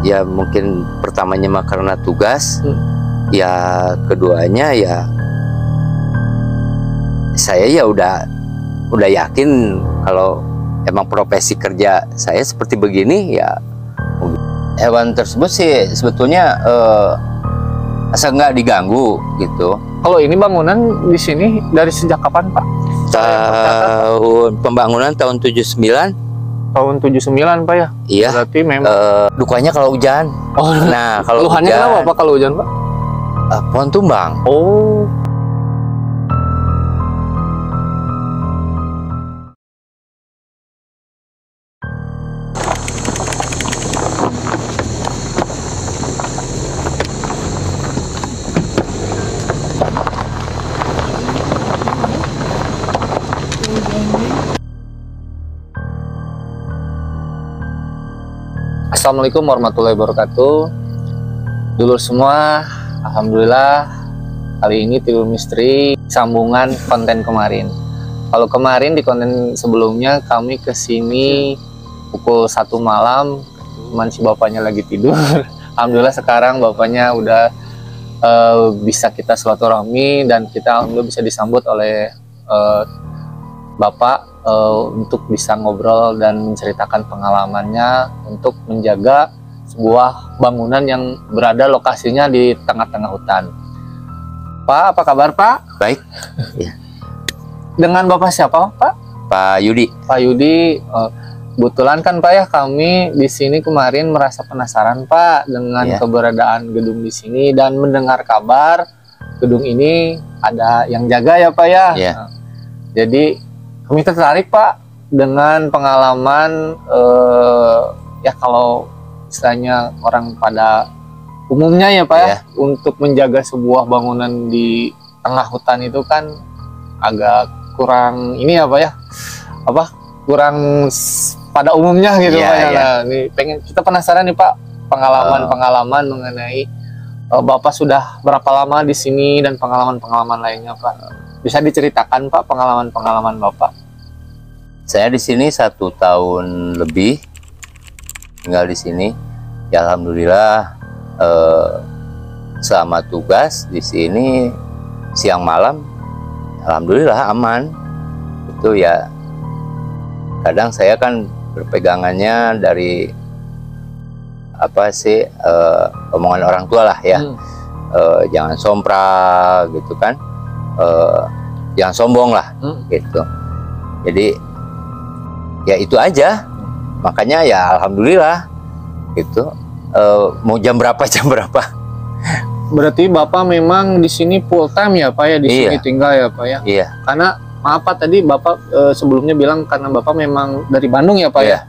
Ya mungkin pertamanya mah karena tugas, ya keduanya ya saya ya udah yakin kalau emang profesi kerja saya seperti begini ya. Hewan tersebut sih sebetulnya asal nggak diganggu gitu. Kalau ini bangunan di sini dari sejak kapan, Pak? Pembangunan tahun 79. Tahun 79, Pak ya? Iya. Berarti memang dukanya kalau hujan. Oh, nah kalau keluhannya hujan, kenapa Pak kalau hujan, Pak? pohon tumbang. Oh. Assalamualaikum warahmatullahi wabarakatuh. Dulur semua, alhamdulillah kali ini Tidur Misteri sambungan konten kemarin. Kalau kemarin di konten sebelumnya kami kesini pukul 1 malam, cuman si bapaknya lagi tidur. Alhamdulillah sekarang bapaknya udah bisa kita silaturahmi dan kita alhamdulillah bisa disambut oleh bapak untuk bisa ngobrol dan menceritakan pengalamannya untuk menjaga sebuah bangunan yang berada lokasinya di tengah-tengah hutan. Pak, apa kabar Pak? Baik. Ya. Dengan Bapak siapa Pak? Pak Yudi. Pak Yudi. Kebetulan kan Pak ya kami di sini kemarin merasa penasaran Pak dengan keberadaan gedung di sini dan mendengar kabar gedung ini ada yang jaga ya Pak ya. Nah, jadi kami tertarik Pak dengan pengalaman ya kalau istilahnya orang pada umumnya ya Pak ya untuk menjaga sebuah bangunan di tengah hutan itu kan agak kurang ini ya Pak ya kurang pada umumnya gitu Pak ya. Nah, ini kita penasaran nih Pak pengalaman mengenai Bapak sudah berapa lama di sini dan pengalaman-pengalaman lainnya Pak. Bisa diceritakan Pak pengalaman-pengalaman Bapak? Saya di sini 1 tahun lebih tinggal di sini. Ya alhamdulillah selama tugas di sini siang malam alhamdulillah aman. Itu ya kadang saya kan berpegangannya dari apa sih omongan orang tua lah ya. Jangan sompral gitu kan. Jangan sombong lah gitu. Jadi ya itu aja, makanya ya alhamdulillah gitu. Mau jam berapa Berarti Bapak memang di sini full time ya Pak ya, di sini tinggal ya Pak ya. Iya. Karena maaf Pak tadi Bapak sebelumnya bilang karena Bapak memang dari Bandung ya Pak ya.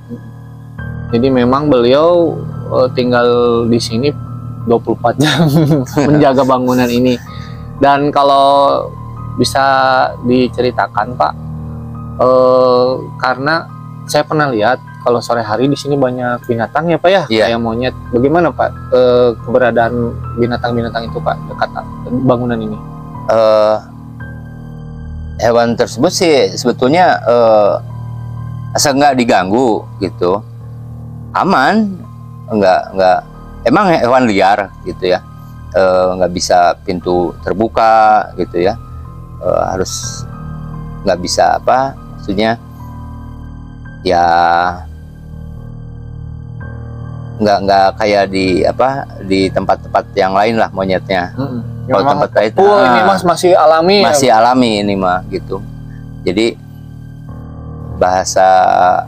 Jadi memang beliau tinggal di sini 24 jam menjaga bangunan ini. Dan kalau bisa diceritakan Pak, karena saya pernah lihat kalau sore hari di sini banyak binatang ya Pak ya, kayak monyet. Bagaimana Pak keberadaan binatang-binatang itu Pak dekat bangunan ini? Hewan tersebut sih sebetulnya asal nggak diganggu gitu, aman, nggak. Emang hewan liar gitu ya. Nggak bisa pintu terbuka gitu ya, harus nggak bisa maksudnya ya nggak kayak di tempat-tempat yang lain lah monyetnya. Kalau tempat lain ini masih alami alami ini mah gitu. Jadi bahasa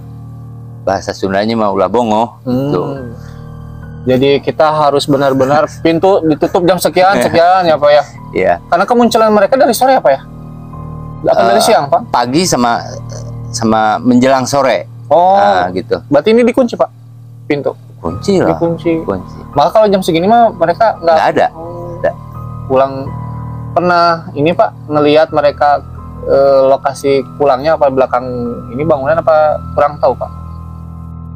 Sundanya mah ulah bongo gitu. Jadi kita harus benar-benar pintu ditutup jam sekian ya Pak ya. Iya. Karena kemunculan mereka dari sore ya Pak ya. Akan dari siang Pak. Pagi sama menjelang sore. Oh. Nah, gitu. Berarti ini dikunci Pak pintu. Kunci lah. Dikunci. Maka kalau jam segini mah mereka nggak ada. Pulang. Pernah ini Pak ngelihat mereka lokasi pulangnya apa belakang ini bangunan apa kurang tahu Pak?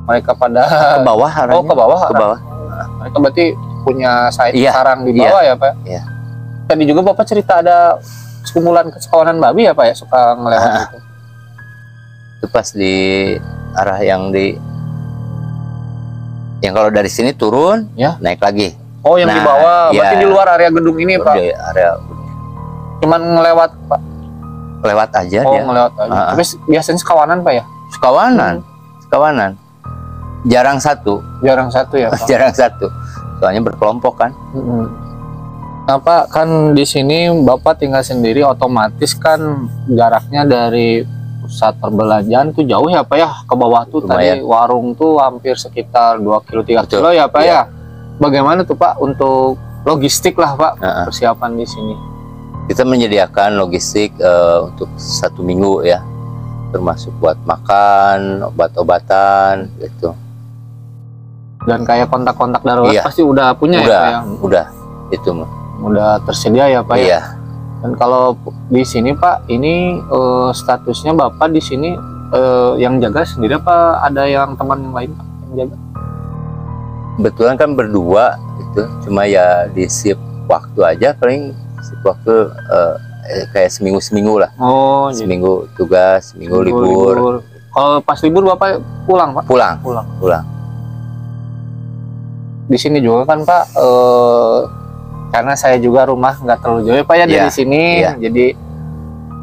Mereka pada ke bawah arahnya. Oh ke bawah. Ke bawah. Mereka berarti punya sarang di bawah ya Pak? Iya. Tadi juga Bapak cerita ada sekumpulan sekawanan babi ya Pak ya suka ngelewat gitu. Itu pas di arah yang Yang kalau dari sini turun, Ya. naik lagi. Oh, yang di Nah, bawah. Berarti iya. di luar area gedung ini, Pak. Di area Cuman ngelewat, Pak. lewat aja Oh, dia. ngelewat aja. Ah. Tapi biasanya sekawanan, Pak ya? Sekawanan, sekawanan. Jarang satu, Jarang satu ya, Pak. jarang satu. Soalnya berkelompok kan. Nah, Pak, kan di sini Bapak tinggal sendiri, otomatis kan jaraknya dari pusat perbelanjaan tuh jauh ya, Pak ya? Ke bawah tuh tadi Lumayan. warung tuh hampir sekitar 2 kilo 3 Betul. kilo ya, Pak Iya. ya? Bagaimana tuh, Pak, untuk logistik lah, Pak, Heeh. persiapan di sini? Kita menyediakan logistik untuk 1 minggu ya, termasuk buat makan, obat-obatan gitu. Dan kayak kontak-kontak darurat Iya. pasti udah punya ya, Pak ya? Udah itu mah. Udah tersedia ya, Pak ya? Iya. Dan kalau di sini, Pak, ini statusnya Bapak di sini yang jaga sendiri apa ada yang teman yang lain, Pak, yang jaga? Kebetulan kan berdua gitu, cuma ya di shift waktu aja, paling shift waktu kayak seminggu lah. Oh, jadi Seminggu tugas, seminggu libur. Kalau pas libur Bapak pulang, Pak? Pulang. Pulang. Di sini juga kan, Pak, karena saya juga rumah nggak terlalu jauh ya, Pak ya, dari Iya, sini. iya. Jadi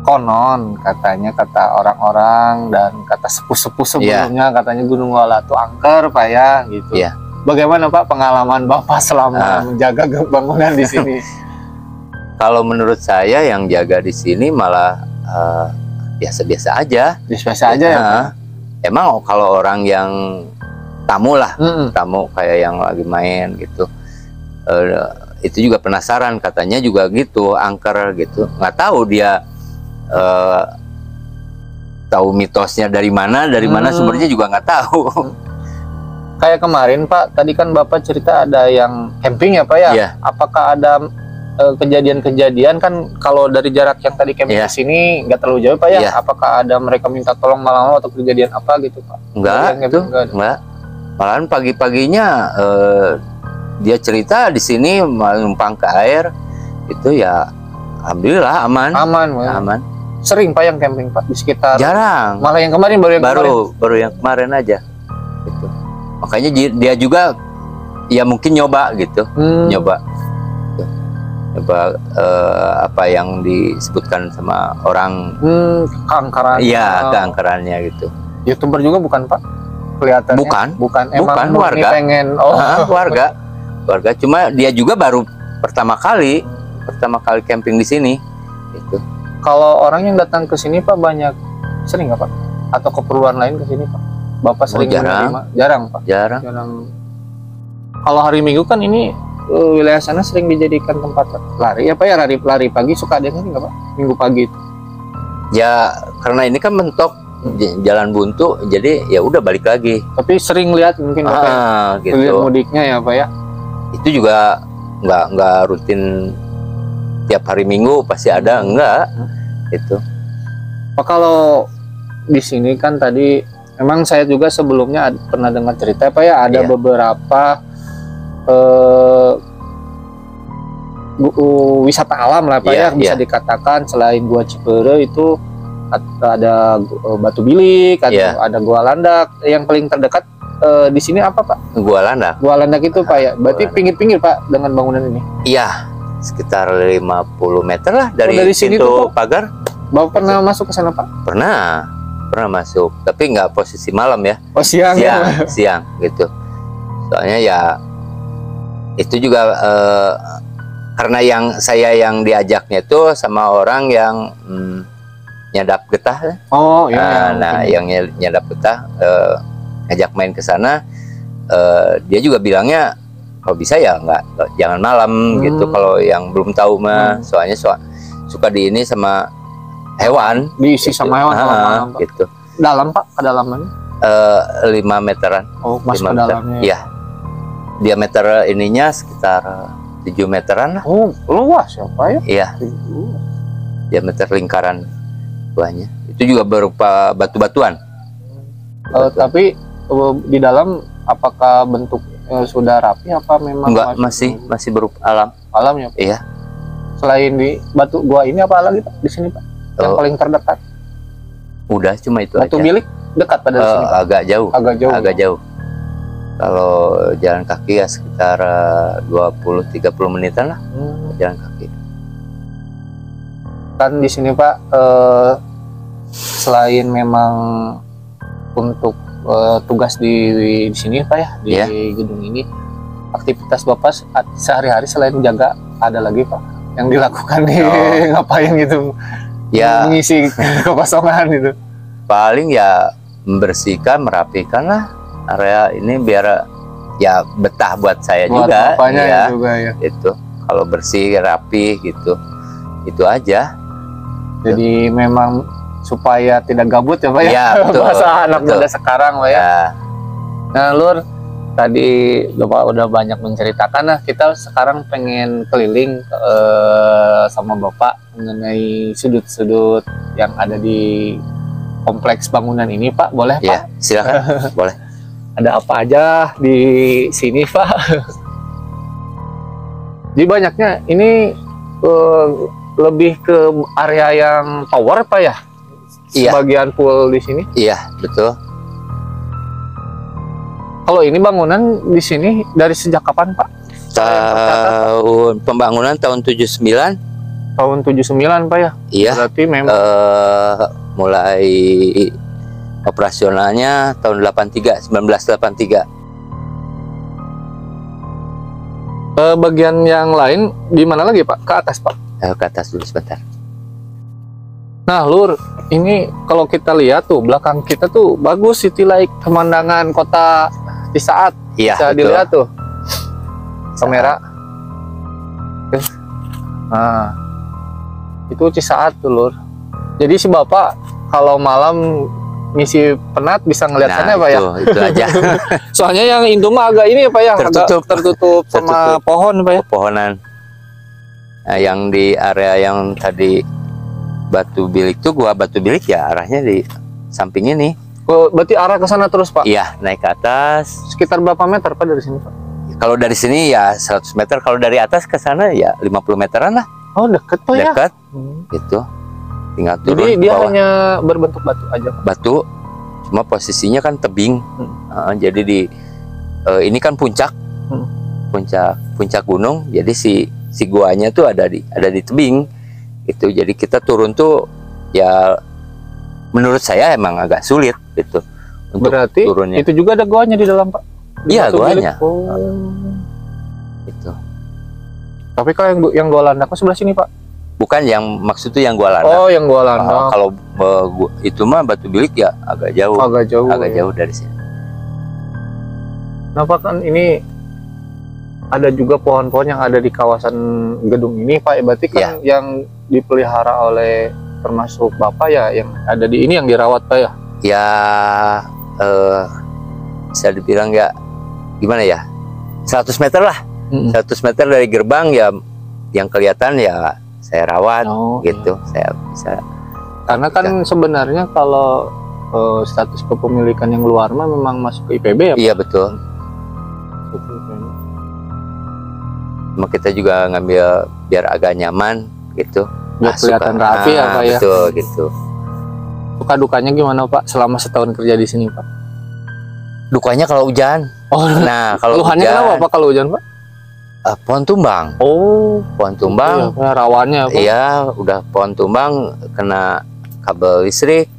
konon katanya, kata orang-orang dan kata sepuh-sepuh sebelumnya, katanya Gunung Wala itu angker, Pak ya, gitu. Iya. Bagaimana, Pak, pengalaman Bapak selama menjaga bangunan di sini? Kalau menurut saya yang jaga di sini malah biasa-biasa aja. Biasa aja ya, Pak? Nah, emang kalau orang yang tamu lah, Mm-mm. tamu kayak yang lagi main gitu, itu juga penasaran, katanya juga gitu, angker gitu. Nggak tahu dia tahu mitosnya dari mana sumbernya juga nggak tahu. Kayak kemarin, Pak, tadi kan Bapak cerita ada yang camping ya, Pak ya? Iya. Apakah ada kejadian-kejadian, kan kalau dari jarak yang tadi camping Iya. ke sini nggak terlalu jauh, Pak ya? Iya. Apakah ada mereka minta tolong malam atau kejadian apa gitu, Pak? Enggak, Yang tuh, camping nggak ada. enggak. Malahan pagi-paginya dia cerita di sini numpang ke air, itu ya alhamdulillah aman. Aman, Pak. Aman. Sering, Pak, yang camping, Pak, di sekitar. Jarang. Malah yang kemarin baru yang kemarin. Baru yang kemarin aja. Gitu. Makanya dia juga ya mungkin nyoba gitu, nyoba apa yang disebutkan sama orang. Keangkaran. Iya, keangkerannya gitu. YouTuber juga bukan, Pak? Kelihatan. Bukan. Emang Bukan, murni warga. pengen. Warga. Cuma dia juga baru pertama kali camping di sini. Gitu. Kalau orang yang datang ke sini, Pak, banyak sering nggak, Pak? Atau keperluan lain ke sini, Pak? Bapak sering jarang. menerima? Jarang, Pak. Jarang. Kalau hari Minggu kan ini wilayah sana sering dijadikan tempat lari ya, Pak ya? Lari pagi suka ada yang nggak, Pak? Minggu pagi itu. Ya karena ini kan mentok jalan buntu, jadi ya udah balik lagi. Tapi sering lihat mungkin Bapak ya? Lihat Gitu. mudiknya ya, Pak ya? Itu juga nggak rutin tiap hari Minggu pasti ada, enggak itu. Pak, kalau di sini kan tadi memang saya juga sebelumnya pernah dengar cerita, Pak ya, ada Iya. beberapa wisata alam lah, Pak Iya, ya, bisa iya. dikatakan. Selain Gua Cipere itu ada Batu Bilik, Iya. ada Gua Landak. Yang paling terdekat di sini apa, Pak? Gua Landak. Gua Landak itu, Pak ya, berarti Gua Landak. pinggir-pinggir, Pak, dengan bangunan ini. Iya, sekitar 50 meter lah dari, dari sini pintu tuh, Pak? pagar. Bapak pernah masuk ke sana, Pak? Pernah masuk, tapi nggak posisi malam ya. Oh, siang ya? Siang gitu. Soalnya ya itu juga karena saya yang diajaknya itu sama orang yang nyadap getah. Oh iya. Nah, yang nyadap getah ngajak main ke sana, dia juga bilangnya kalau bisa ya nggak jangan malam gitu, kalau yang belum tahu mah. Soalnya suka di ini sama hewan, Diisi gitu. sama hewan kalau malam, Pak. Gitu. Dalam, Pak, kedalamannya? 5 meteran. Oh, masuk 5 ke meter. dalamnya. Iya. Diameter ininya sekitar 7 meteran lah. Oh, luas ya, Pak ya? Iya, Luas. diameter lingkaran buahnya. Itu juga berupa batu-batuan. Tapi di dalam apakah bentuk sudah rapi apa memang Enggak, masih berupa alam. alam ya, Pak? Iya. Selain di batu gua ini apa lagi, Pak, di sini, Pak? Yang Oh. paling terdekat. Udah cuma itu Batu aja. Bilik dekat pada sini, Pak? Agak jauh. Agak jauh. Agak jauh. Kalau jalan kaki ya sekitar 20-30 menitan lah jalan kaki. Kan di sini Pak, selain memang untuk tugas di sini Pak ya, di gedung ini, aktivitas Bapak sehari-hari selain jaga ada lagi Pak yang dilakukan nih? Ngapain gitu? Ya mengisi kekosongan gitu. Paling ya membersihkan, merapikan lah area ini biar ya betah buat saya buat juga. Ya, juga ya. Itu kalau bersih, rapi gitu, itu aja. Jadi memang supaya tidak gabut ya Pak ya. Ya betul. Bahasa anak muda sekarang Pak ya. Nah Lur, tadi Bapak udah banyak menceritakan. Nah kita sekarang pengen keliling sama Bapak mengenai sudut-sudut yang ada di kompleks bangunan ini Pak. Boleh Pak? Ya silakan. Boleh. Ada apa aja di sini Pak? Jadi banyaknya ini lebih ke area yang tower Pak ya? Iya. Sebagian pool di sini? Iya betul. Kalau ini bangunan di sini dari sejak kapan Pak? Tahun pembangunan tahun 79. Tahun 79 Pak ya? Iya. Berarti memang mulai operasionalnya tahun 1983. Bagian yang lain di mana lagi Pak? Ke atas Pak? Ke atas dulu sebentar. Nah Lur, ini kalau kita lihat tuh belakang kita tuh bagus, city like pemandangan kota Cisaat. Iya, bisa betul. Dilihat tuh kamera. Nah itu Cisaat tuh Lur. Jadi si Bapak kalau malam ngisi penat bisa ngeliat sana Pak ya. Itu aja. Soalnya yang Indo mah agak ini ya Pak ya, tertutup sama pohon Pak ya. Pohonan. Nah, yang di area yang tadi Batu Bilik tuh gua Batu Bilik ya arahnya di samping ini. Berarti arah ke sana terus Pak? Iya, naik ke atas. Sekitar berapa meter Pak dari sini Pak? Kalau dari sini ya 100 meter, kalau dari atas ke sana ya 50 meteran lah. Oh deket Pak ya? Deket, gitu. Tinggal turun. Jadi dia bawah. hanya berbentuk batu aja Pak? Batu, cuma posisinya kan tebing. Jadi di ini kan puncak, puncak gunung. Jadi si guanya tuh ada di tebing. Itu jadi kita turun tuh ya menurut saya emang agak sulit gitu untuk berarti turunnya. Itu juga ada goanya di dalam Pak? Iya goanya. Itu. Tapi kalau yang gua landak sebelah sini Pak? Bukan, yang maksud tuh yang gua landak. Oh yang gua landak. Kalau itu mah Batu Bilik ya agak jauh. Agak jauh dari sini. Nah Pak, kan ini ada juga pohon-pohon yang ada di kawasan gedung ini Pak, berarti kan yang dipelihara oleh termasuk Bapak ya, yang ada di ini yang dirawat Pak ya? Ya bisa dibilang ya gimana ya, 100 meter lah. 100 meter dari gerbang ya yang kelihatan ya saya rawat gitu. Saya bisa, karena kan sebenarnya kalau status kepemilikan yang luar mah memang masuk ke IPB ya Pak? Iya betul. Cuma kita juga ngambil biar agak nyaman gitu, biar kelihatan rapi ya Pak ya. Betul gitu. Suka dukanya gimana Pak selama setahun kerja di sini Pak? Dukanya kalau hujan. Nah kalau keluhannya kenapa Pak kalau hujan Pak? Pohon tumbang. Pohon tumbang. Iya, rawannya Pak. Iya, udah pohon tumbang kena kabel listrik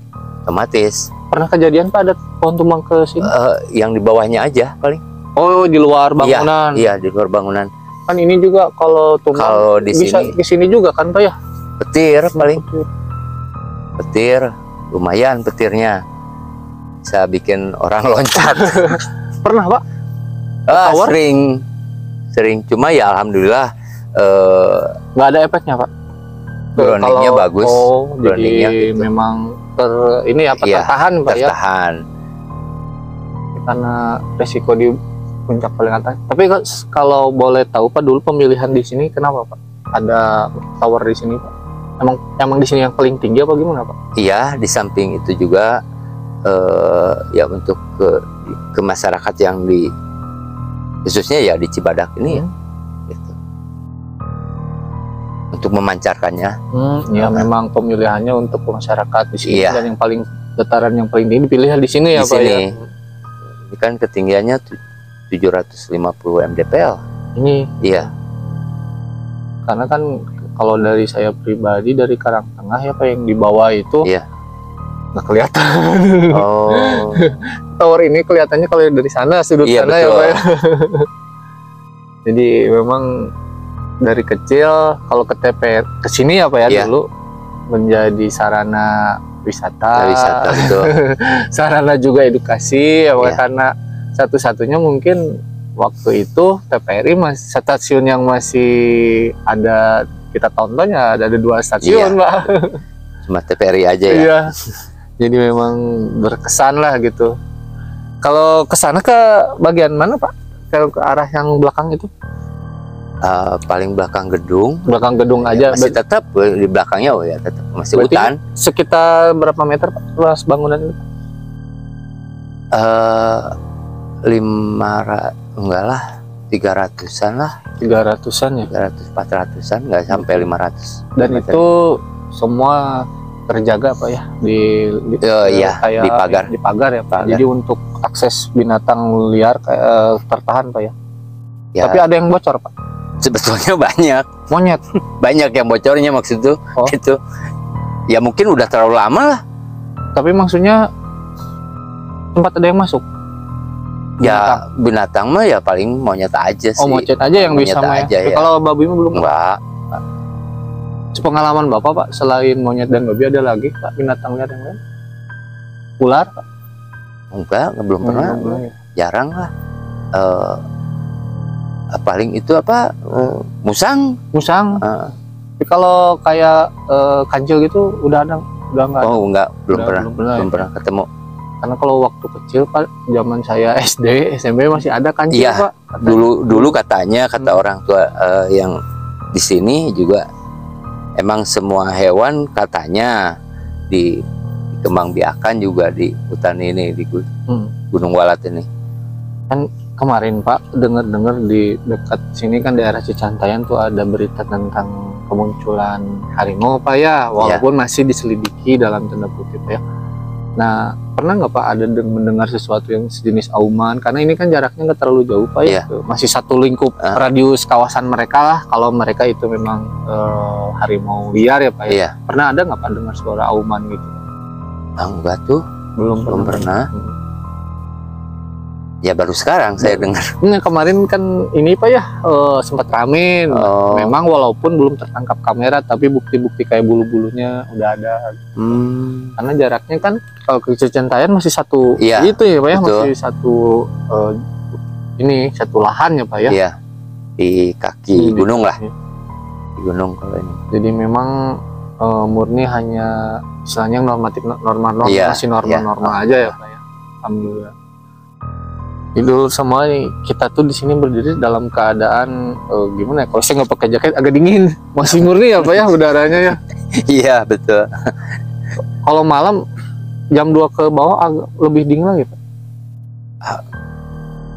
otomatis. Pernah kejadian Pak ada pohon tumbang ke sini? Yang di bawahnya aja paling. Oh di luar bangunan? Iya di luar bangunan. Kan ini juga kalau tumbang kalau di bisa ke sini juga kan Pak ya? Petir paling. Petir, lumayan petirnya. Bisa bikin orang loncat. Pernah Pak? Sering. Cuma ya alhamdulillah nggak ada efeknya Pak. Groundingnya bagus. Jadi gitu. Memang tertahan Pak ya? Tertahan. Karena resiko di puncak paling atas. Tapi kalau boleh tahu Pak, dulu pemilihan di sini kenapa Pak? Ada tower di sini Pak? Emang di sini yang paling tinggi apa gimana Pak? Iya, di samping itu juga ya untuk ke masyarakat yang di khususnya ya di Cibadak ini ya, gitu. Untuk memancarkannya. Ya memang pemilihannya untuk masyarakat di sini dan yang paling dataran yang paling tinggi dipilih di sini ya Pak ya. Ini kan ketinggiannya 750 mdpl. Ini Iya. karena kan kalau dari saya pribadi dari Karangtengah ya Pak, yang di bawah itu Iya. nggak kelihatan. Oh. Tower ini kelihatannya kalau dari sana, sudut Iya, sana ya betul. Pak ya. Jadi memang dari kecil kalau ke TP ke sini ya Pak ya, Iya. dulu menjadi sarana wisata, Wisata betul. sarana juga edukasi ya Pak, Iya. karena satu-satunya mungkin waktu itu TPRI masih stasiun yang masih ada kita tonton ya, ada 2 stasiun Iya. Pak. Cuma TPRI aja ya. Iya. Jadi memang berkesan lah gitu. Kalau ke sana ke bagian mana Pak? Ke arah yang belakang itu? Paling belakang gedung. Belakang gedung Ya, aja. masih tetap di belakangnya, oh ya tetap masih Berarti hutan. sekitar berapa meter Pak luas bangunan itu? 500 enggak lah, 300-an lah, 300-an ya. 300 400-an, nggak sampai 500. Dan itu semua terjaga Pak ya Iya, kayak di pagar. ya Pak. Pagar. Jadi untuk akses binatang liar kayak tertahan Pak ya. Ya, Tapi ada yang bocor Pak. sebetulnya banyak Monyet. yang bocornya maksud itu. Oh. Itu ya mungkin udah terlalu lama lah. Tapi maksudnya tempat ada yang masuk. Ya binatang mah ya paling monyet aja sih. Oh, monyet aja yang Monyet bisa mah aja, ya. ya. Kalau babi mah belum. Enggak. Pengalaman Bapak Pak, selain monyet dan babi ada lagi Pak binatang liar yang lain? Ular Pak? Enggak, belum pernah. Belum ya. Jarang lah. Paling itu apa? Musang. Musang. Eh, Tapi kalau kayak kancil gitu udah nggak ada. oh enggak, belum Udah, pernah. belum Belum ya. pernah ketemu. Karena kalau waktu kecil Pak, zaman saya SD, SMP masih ada kancil Iya. Pak. Dulu katanya kata orang tua yang di sini juga emang semua hewan katanya dikembangbiakan juga di hutan ini, di Gunung Walat ini. Kemarin Pak, dengar-dengar di dekat sini kan daerah Cicantayang tuh ada berita tentang kemunculan harimau Pak ya, walaupun masih diselidiki dalam tanda kutip ya. Nah, pernah nggak Pak ada mendengar sesuatu yang sejenis auman? Karena ini kan jaraknya nggak terlalu jauh Pak ya, masih satu lingkup radius kawasan mereka lah. Kalau mereka itu memang harimau liar ya Pak ya. Iya. Pernah ada nggak Pak dengar suara auman gitu? Enggak tuh, Belum pernah. Ya baru sekarang saya dengar. Nah, kemarin kan ini Pak ya sempat rame. Oh. Memang walaupun belum tertangkap kamera, tapi bukti-bukti kayak bulu-bulunya udah ada. Karena jaraknya kan kalau ke Cicantayang masih satu itu ya Pak ya, betul. masih satu satu lahan ya Pak ya. Iya. Di kaki gunung lah. Di gunung kalau ini. Jadi memang murni hanya istilahnya normatif normal masih normal aja ya Pak ya. Alhamdulillah. Itu semua kita tuh di sini berdiri dalam keadaan gimana ya? Kalau saya nggak pakai jaket agak dingin, masih murni ya Pak ya udaranya ya. Iya betul. Kalau malam jam 2 ke bawah agak lebih dingin lagi Pak.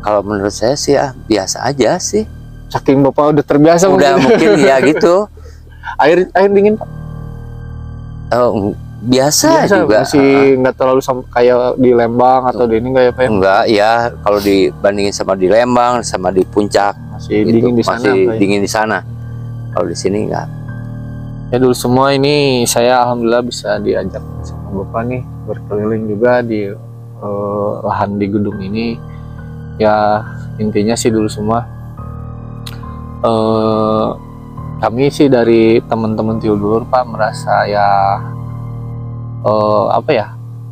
Kalau menurut saya sih biasa aja sih. Saking Bapak udah terbiasa Udah mungkin ya gitu. Air dingin Pak. Biasa juga. Masih nggak terlalu kayak di Lembang atau di ini nggak ya Pak ya? Enggak ya, kalau dibandingin sama di Lembang sama di Puncak Masih gitu, dingin di sana. masih Pak ya? dingin di sana. Kalau di sini enggak. Ya dulu semua ini saya alhamdulillah bisa diajak sama Bapak nih berkeliling juga di lahan di gedung ini. Ya intinya sih dulu semua kami sih dari teman-teman Tiulur Pak merasa ya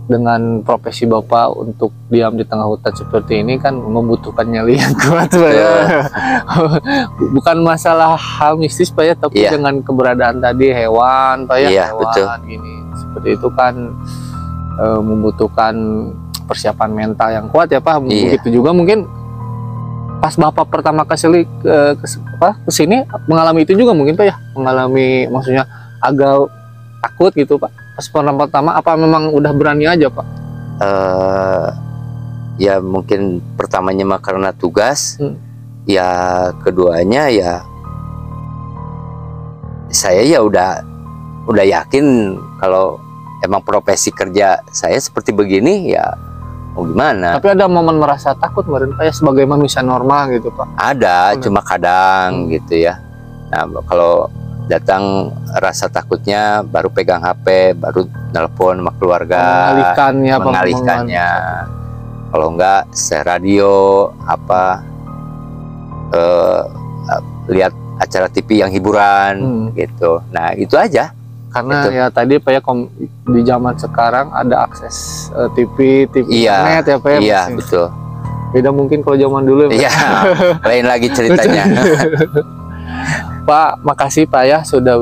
dengan profesi Bapak untuk diam di tengah hutan seperti ini kan membutuhkan nyali yang kuat Pak ya. Bukan masalah hal mistis Pak ya, tapi dengan keberadaan tadi hewan Pak ya, hewan betul. gini seperti itu kan membutuhkan persiapan mental yang kuat ya Pak. Begitu juga mungkin pas Bapak pertama ke sini mengalami itu juga mungkin Pak ya, mengalami maksudnya agak takut gitu Pak. Pas pertama apa memang udah berani aja Pak? Ya mungkin pertamanya mah karena tugas. Ya keduanya ya saya ya udah yakin kalau emang profesi kerja saya seperti begini ya mau gimana? Tapi ada momen merasa takut kemarin Pak ya sebagai manusia normal gitu Pak. Ada, cuma kadang gitu ya. Nah, kalau datang rasa takutnya baru pegang HP, baru nelpon sama keluarga, mengalihkannya. Kalau enggak, radio apa, lihat acara TV yang hiburan gitu. Nah, itu aja. Karena gitu. ya tadi Pak ya di zaman sekarang ada akses TV internet ya Pak ya. Iya, betul. Beda mungkin kalau zaman dulu ya. Iya, lain lagi ceritanya. Pak, makasih Pak ya sudah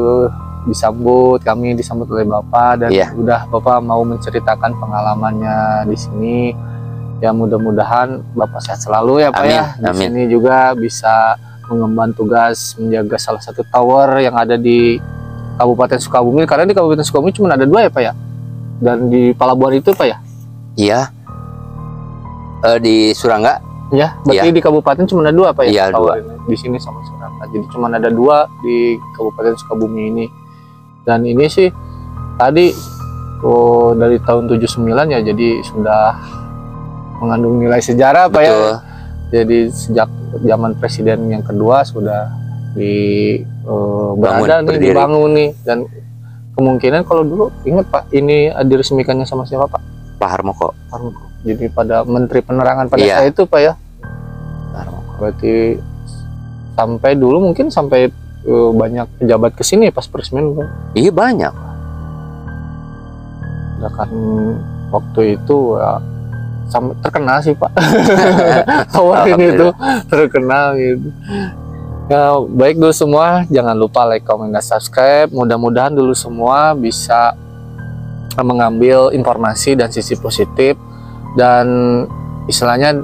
disambut, kami disambut oleh Bapak dan udah Bapak mau menceritakan pengalamannya di sini. Ya mudah-mudahan Bapak sehat selalu ya Pak ya. Di sini juga bisa mengemban tugas menjaga salah satu tower yang ada di Kabupaten Sukabumi, karena di Kabupaten Sukabumi cuma ada 2 ya Pak ya, dan di Palabuhan itu Pak ya. Iya. Di Surangga. Ya, berarti di Kabupaten cuma ada 2 Pak ya. Iya, 2. Di sini sama Surangga. Jadi cuma ada 2 di Kabupaten Sukabumi ini. Dan ini sih tadi dari tahun 79 ya, jadi sudah mengandung nilai sejarah Pak ya. Jadi sejak zaman presiden yang kedua sudah dibangun nih, dan kemungkinan kalau dulu ingat Pak, ini diresmikannya sama siapa Pak? Pak Harmoko. Jadi pada Menteri Penerangan pada saat itu Pak ya. Berarti sampai dulu mungkin sampai banyak pejabat kesini pas peresmian Pak. Iya banyak. Nah, kan waktu itu ya, terkenal sih Pak. Tower ini tuh terkenal gitu. Ya, baik dulu semua, jangan lupa like, comment, dan subscribe. Mudah-mudahan dulu semua bisa mengambil informasi dan sisi positif, dan istilahnya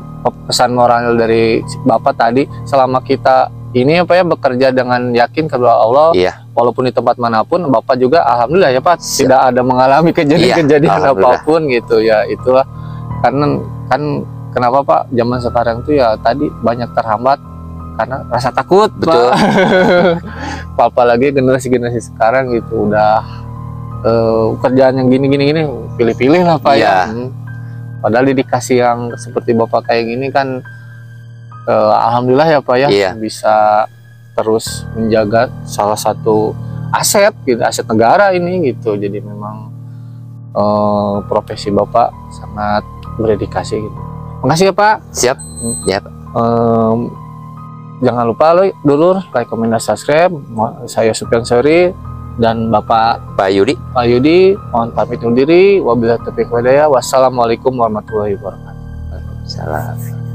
pesan moral dari Bapak tadi, selama kita ini apa ya bekerja dengan yakin kepada Allah, walaupun di tempat manapun, Bapak juga alhamdulillah ya Pak tidak ada mengalami kejadian-kejadian apapun gitu ya. Itulah karena kan kenapa Pak zaman sekarang tuh ya tadi banyak terhambat karena rasa takut. Betul. Apalagi generasi sekarang gitu udah kerjaan yang gini pilih-pilih lah Pak ya. Padahal dikasih yang seperti Bapak kayak gini kan alhamdulillah ya Pak ya, bisa terus menjaga salah satu aset gitu, aset negara ini gitu. Jadi memang profesi Bapak sangat berdedikasi gitu. Makasih ya Pak. Siap. Ya Pak. Jangan lupa dulur like, comment, dan subscribe. Saya Sufyan Sori dan Pak Yudi. Mohon pamit undur diri. Wabillahi taufiq wal hidayah. Wassalamualaikum warahmatullahi wabarakatuh. Waalaikumsalam.